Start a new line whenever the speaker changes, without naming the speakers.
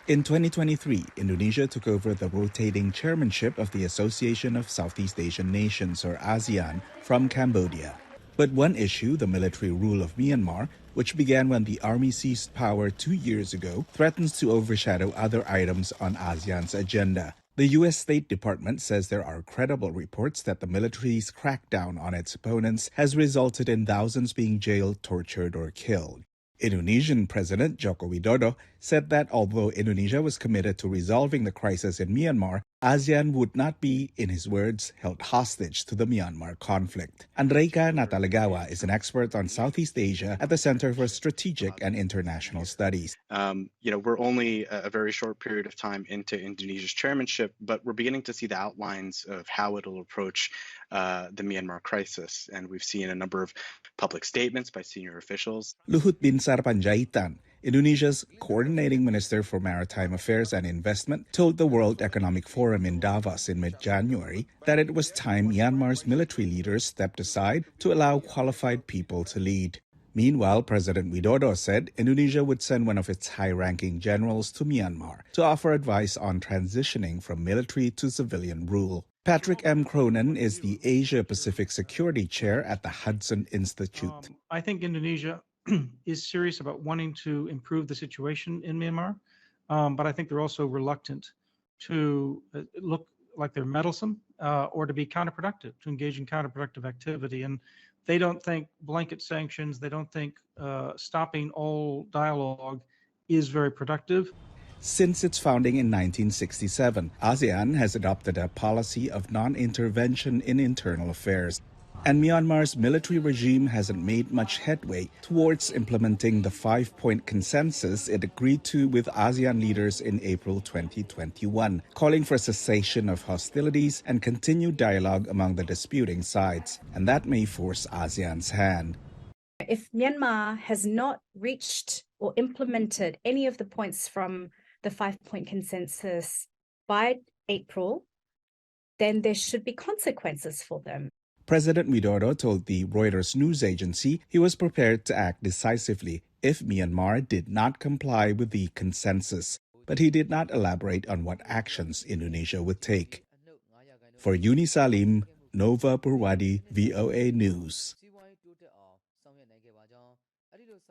In 2023, Indonesia took over the rotating chairmanship of the Association of Southeast Asian Nations, or ASEAN, from Cambodia. But one issue, the military rule of Myanmar, which began when the army seized power 2 years ago, threatens to overshadow other items on ASEAN's agenda. The U.S. State Department says there are credible reports that the military's crackdown on its opponents has resulted in thousands being jailed, tortured, or killed. Indonesian President Joko Widodo said that although Indonesia was committed to resolving the crisis in Myanmar, ASEAN would not be, in his words, held hostage to the Myanmar conflict. Andreika Natalegawa is an expert on Southeast Asia at the Center for Strategic and International Studies.
We're only a very short period of time into Indonesia's chairmanship, but we're beginning to see the outlines of how it'll approach the Myanmar crisis. And we've seen a number of public statements by senior officials.
Luhut Binsar Panjaitan, Indonesia's coordinating minister for maritime affairs and investment, told the World Economic Forum in Davos in mid-January that it was time Myanmar's military leaders stepped aside to allow qualified people to lead. Meanwhile, President Widodo said Indonesia would send one of its high-ranking generals to Myanmar to offer advice on transitioning from military to civilian rule. Patrick M. Cronin is the Asia-Pacific Security Chair at the Hudson Institute.
I think Indonesia is serious about wanting to improve the situation in Myanmar, but I think they're also reluctant to look like they're meddlesome or to be counterproductive, to engage in counterproductive activity. And they don't think blanket sanctions, they don't think stopping all dialogue is very productive.
Since its founding in 1967, ASEAN has adopted a policy of non-intervention in internal affairs. And Myanmar's military regime hasn't made much headway towards implementing the 5-point consensus it agreed to with ASEAN leaders in April 2021, calling for cessation of hostilities and continued dialogue among the disputing sides. And that may force ASEAN's hand.
If Myanmar has not reached or implemented any of the points from the 5-point consensus by April, then there should be consequences for them.
President Widodo told the Reuters news agency he was prepared to act decisively if Myanmar did not comply with the consensus, but he did not elaborate on what actions Indonesia would take. For Yuni, Salim, Nova Poerwadi, VOA News.